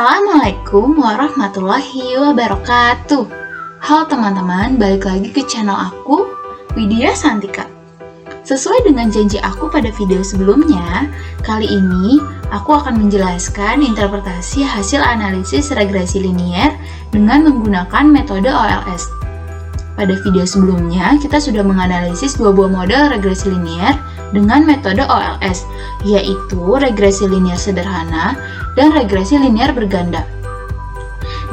Assalamualaikum warahmatullahi wabarakatuh. Halo teman-teman, balik lagi ke channel aku, Widya Santika. Sesuai dengan janji aku pada video sebelumnya, kali ini aku akan menjelaskan interpretasi hasil analisis regresi linier dengan menggunakan metode OLS. Pada video sebelumnya, kita sudah menganalisis dua buah model regresi linier dengan metode OLS, yaitu regresi linier sederhana dan regresi linier berganda.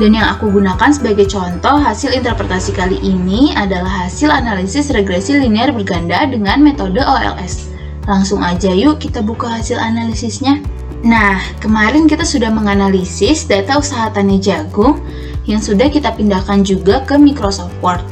Dan yang aku gunakan sebagai contoh hasil interpretasi kali ini adalah hasil analisis regresi linier berganda dengan metode OLS. Langsung aja yuk kita buka hasil analisisnya. Nah, kemarin kita sudah menganalisis data usaha tani jagung yang sudah kita pindahkan juga ke Microsoft Word.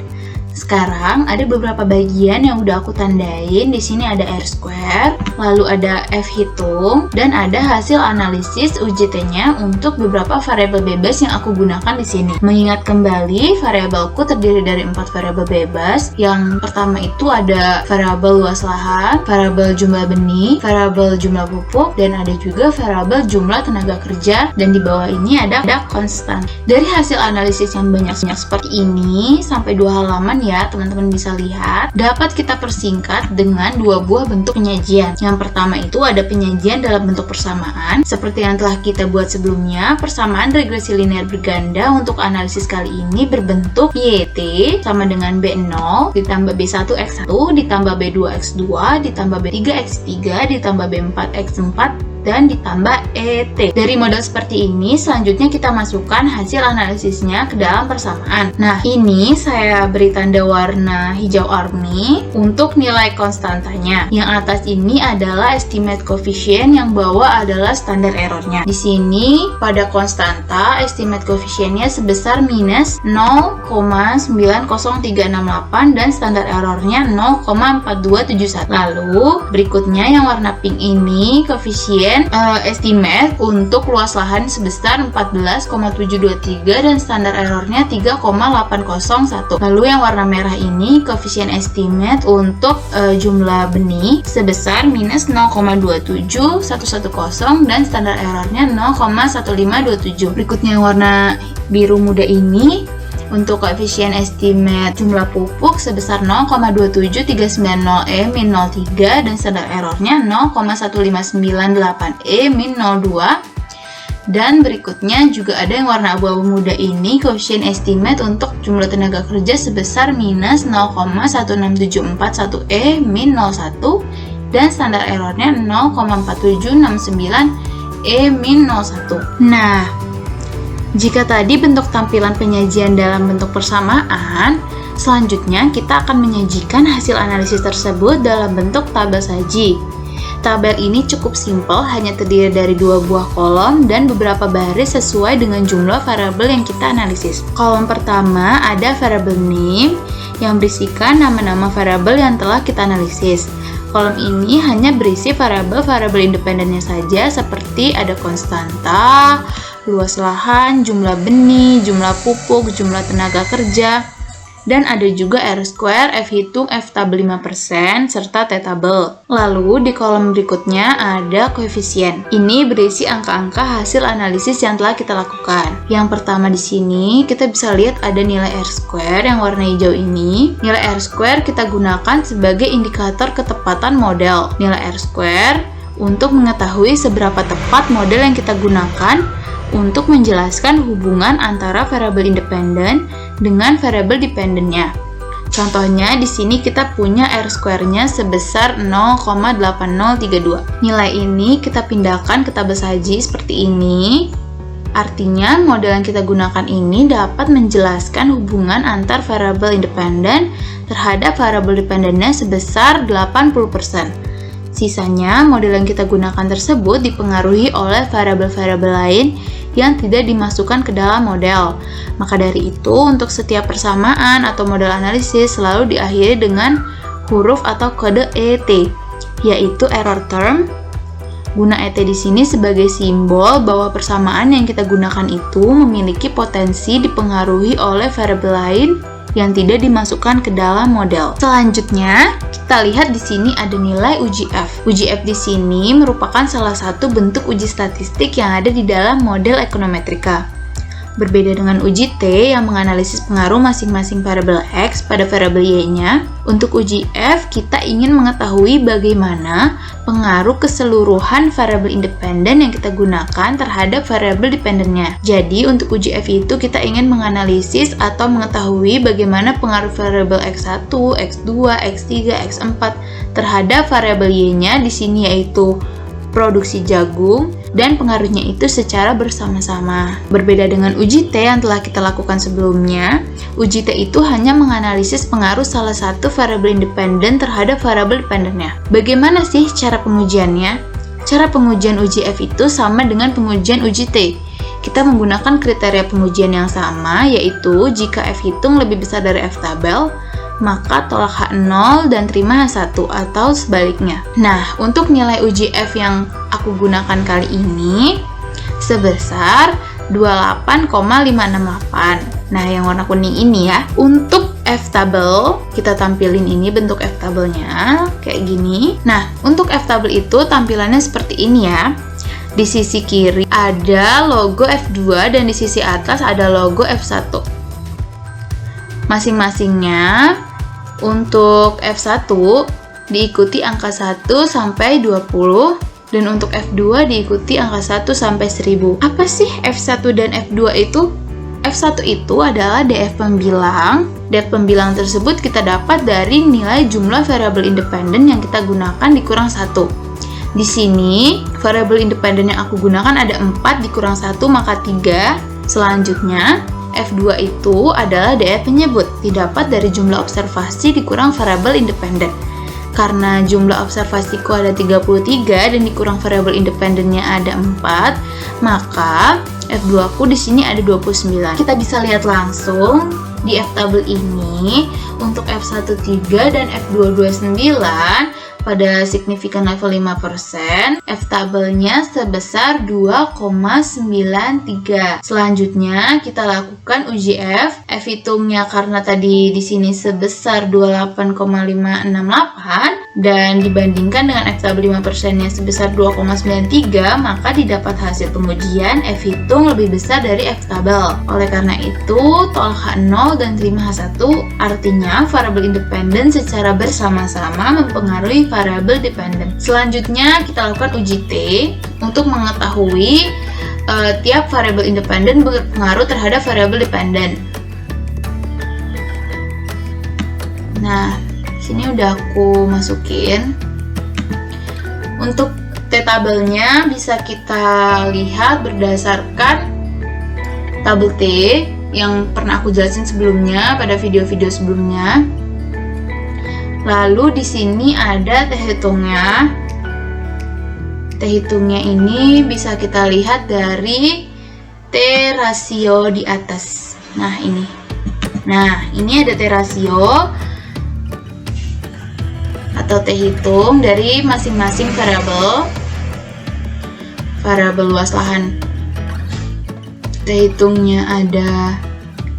Sekarang ada beberapa bagian yang udah aku tandain. Di sini ada R-square, lalu ada F-hitung, dan ada hasil analisis UJT-nya untuk beberapa variabel bebas yang aku gunakan di sini. Mengingat kembali, variabelku terdiri dari 4 variabel bebas. Yang pertama itu ada variabel luas lahan, variabel jumlah benih, variabel jumlah pupuk, dan ada juga variabel jumlah tenaga kerja. Dan di bawah ini ada konstan. Dari hasil analisis yang banyak seperti ini, sampai 2 halaman ya teman-teman bisa lihat, dapat kita persingkat dengan dua buah bentuk penyajian. Yang pertama itu ada penyajian dalam bentuk persamaan seperti yang telah kita buat sebelumnya. Persamaan regresi linier berganda untuk analisis kali ini berbentuk YT sama dengan B0 ditambah B1x1 ditambah B2x2 ditambah B3x3 ditambah B4x4 dan ditambah ET. Dari model seperti ini, selanjutnya kita masukkan hasil analisisnya ke dalam persamaan. Nah, ini saya beri tanda warna hijau army untuk nilai konstantanya. Yang atas ini adalah estimate coefficient, yang bawah adalah standar errornya. Di sini pada konstanta, estimate coefficientnya sebesar minus 0,90368 dan standar errornya 0,4271. Lalu berikutnya yang warna pink ini koefisien estimate untuk luas lahan sebesar 14,723 dan standar errornya 3,801. Lalu yang warna merah ini koefisien estimate untuk jumlah benih sebesar minus 0,27110 dan standar errornya 0,1527. Berikutnya yang warna biru muda ini untuk koefisien estimate jumlah pupuk sebesar 0,27390E-03 dan standar errornya 0,1598E-02. Dan berikutnya juga ada yang warna abu-abu muda ini, koefisien estimate untuk jumlah tenaga kerja sebesar minus 0,16741E-01 dan standar errornya 0,4769E-01. Nah, jika tadi bentuk tampilan penyajian dalam bentuk persamaan, selanjutnya kita akan menyajikan hasil analisis tersebut dalam bentuk tabel saji. Tabel ini cukup simpel, hanya terdiri dari 2 buah kolom dan beberapa baris sesuai dengan jumlah variabel yang kita analisis. Kolom pertama ada variabel name yang berisikan nama-nama variabel yang telah kita analisis. Kolom ini hanya berisi variabel-variabel independennya saja seperti ada konstanta, luas lahan, jumlah benih, jumlah pupuk, jumlah tenaga kerja, dan ada juga R-square, F-hitung, F-tabel 5%, serta T-tabel. Lalu di kolom berikutnya ada koefisien. Ini berisi angka-angka hasil analisis yang telah kita lakukan. Yang pertama di sini kita bisa lihat ada nilai R-square yang warna hijau ini. Nilai R-square kita gunakan sebagai indikator ketepatan model. Nilai R-square untuk mengetahui seberapa tepat model yang kita gunakan untuk menjelaskan hubungan antara variabel independen dengan variabel dependennya. Contohnya di sini kita punya R-square-nya sebesar 0,8032. Nilai ini kita pindahkan ke tabel saji seperti ini. Artinya model yang kita gunakan ini dapat menjelaskan hubungan antar variabel independen terhadap variabel dependennya sebesar 80%. Sisanya, model yang kita gunakan tersebut dipengaruhi oleh variabel-variabel lain yang tidak dimasukkan ke dalam model. Maka dari itu, untuk setiap persamaan atau model analisis selalu diakhiri dengan huruf atau kode ET, yaitu error term. Guna ET di sini sebagai simbol bahwa persamaan yang kita gunakan itu memiliki potensi dipengaruhi oleh variabel lain yang tidak dimasukkan ke dalam model. Selanjutnya, kita lihat di sini ada nilai uji F. Uji F di sini merupakan salah satu bentuk uji statistik yang ada di dalam model ekonometrika. Berbeda dengan uji T yang menganalisis pengaruh masing-masing variabel X pada variabel Y-nya, untuk uji F kita ingin mengetahui bagaimana pengaruh keseluruhan variabel independen yang kita gunakan terhadap variabel dependennya. Jadi untuk uji F itu kita ingin menganalisis atau mengetahui bagaimana pengaruh variabel X1, X2, X3, X4 terhadap variabel Y-nya di sini yaitu produksi jagung, dan pengaruhnya itu secara bersama-sama. Berbeda dengan uji T yang telah kita lakukan sebelumnya, uji T itu hanya menganalisis pengaruh salah satu variabel independen terhadap variabel dependennya. Bagaimana sih cara pengujiannya? Cara pengujian uji F itu sama dengan pengujian uji T. Kita menggunakan kriteria pengujian yang sama, yaitu jika F hitung lebih besar dari F tabel, maka tolak H0 dan terima H1 atau sebaliknya. Nah, untuk nilai uji F yang aku gunakan kali ini sebesar 28,568. Nah, yang warna kuning ini ya. Untuk F tabel, kita tampilin ini bentuk F tabelnya kayak gini. Nah, untuk F tabel itu tampilannya seperti ini ya. Di sisi kiri ada logo F2 dan di sisi atas ada logo F1. Masing-masingnya untuk F1 diikuti angka 1 sampai 20 dan untuk F2 diikuti angka 1 sampai 1000. Apa sih F1 dan F2 itu? F1 itu adalah DF pembilang. DF pembilang tersebut kita dapat dari nilai jumlah variabel independen yang kita gunakan dikurang 1. Di sini variabel independen yang aku gunakan ada 4 dikurang 1 maka 3. Selanjutnya F2 itu adalah DF penyebut, didapat dari jumlah observasi dikurang variabel independen. Karena jumlah observasiku ada 33 dan dikurang variabel independennya ada 4, maka F2 ku di sini ada 29. Kita bisa lihat langsung di F tabel ini untuk F13 dan F2 29 pada signifikan level 5%, F tabelnya sebesar 2,93. Selanjutnya kita lakukan uji F. F hitungnya karena tadi di sini sebesar 28,568 dan dibandingkan dengan F tabel 5%-nya sebesar 2,93, maka didapat hasil pengujian F hitung lebih besar dari F tabel. Oleh karena itu, tolak H0 dan terima H1, artinya variabel independen secara bersama-sama mempengaruhi variabel dependen. Selanjutnya kita lakukan uji T untuk mengetahui tiap variabel independen berpengaruh terhadap variabel dependen. Nah, sini udah aku masukin. Untuk T tabelnya bisa kita lihat berdasarkan tabel T yang pernah aku jelasin sebelumnya pada video-video sebelumnya. Lalu di sini ada T hitungnya. T hitungnya ini bisa kita lihat dari T rasio di atas. Nah, ini. Nah, ini ada T rasio atau T hitung dari masing-masing variabel luas lahan. T hitungnya ada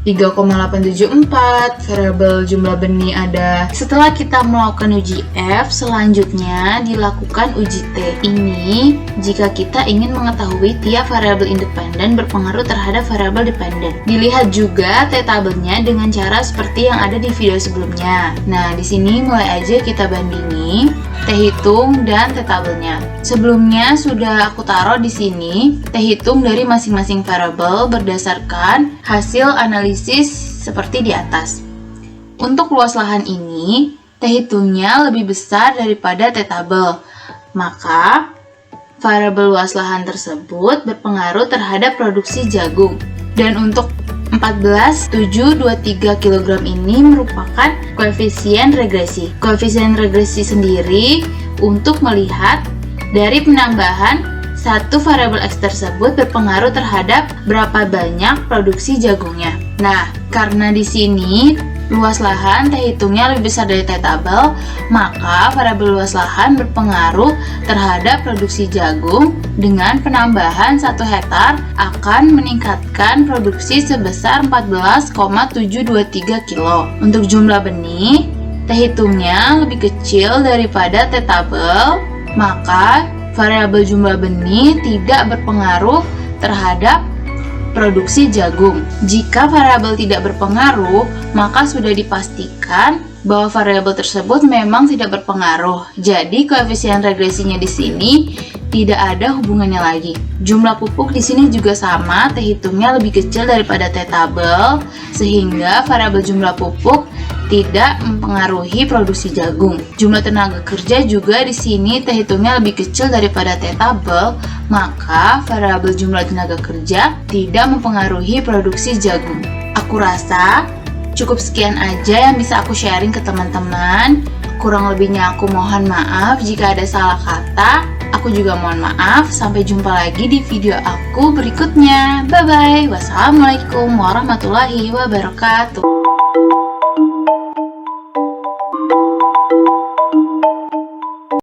3,874, variabel jumlah benih ada. Setelah kita melakukan uji F, selanjutnya dilakukan uji T. Ini jika kita ingin mengetahui tiap variabel independen berpengaruh terhadap variabel dependen. Dilihat juga T tabelnya dengan cara seperti yang ada di video sebelumnya. Nah, di sini mulai aja kita bandingi T hitung dan T tabelnya. Sebelumnya sudah aku taruh di sini T hitung dari masing-masing variabel berdasarkan hasil analisis seperti di atas. Untuk luas lahan ini, T hitungnya lebih besar daripada T tabel. Maka, variabel luas lahan tersebut berpengaruh terhadap produksi jagung. Dan untuk 14,723 kg ini merupakan koefisien regresi. Koefisien regresi sendiri untuk melihat dari penambahan satu variabel X tersebut berpengaruh terhadap berapa banyak produksi jagungnya. Nah, karena di sini luas lahan terhitungnya lebih besar dari T-tabel, maka variabel luas lahan berpengaruh terhadap produksi jagung dengan penambahan 1 hektar akan meningkatkan produksi sebesar 14,723 kilo. Untuk jumlah benih, terhitungnya lebih kecil daripada T-tabel, maka variabel jumlah benih tidak berpengaruh terhadap produksi jagung. Jika variabel tidak berpengaruh, maka sudah dipastikan bahwa variabel tersebut memang tidak berpengaruh. Jadi koefisien regresinya di sini tidak ada hubungannya lagi. Jumlah pupuk di sini juga sama, terhitungnya lebih kecil daripada T-tabel, sehingga variabel jumlah pupuk tidak mempengaruhi produksi jagung. Jumlah tenaga kerja juga di sini terhitungnya lebih kecil daripada T-tabel, maka variabel jumlah tenaga kerja tidak mempengaruhi produksi jagung. Aku rasa cukup sekian aja yang bisa aku sharing ke teman-teman. Kurang lebihnya aku mohon maaf jika ada salah kata. Aku juga mohon maaf. Sampai jumpa lagi di video aku berikutnya. Bye-bye. Wassalamualaikum warahmatullahi wabarakatuh.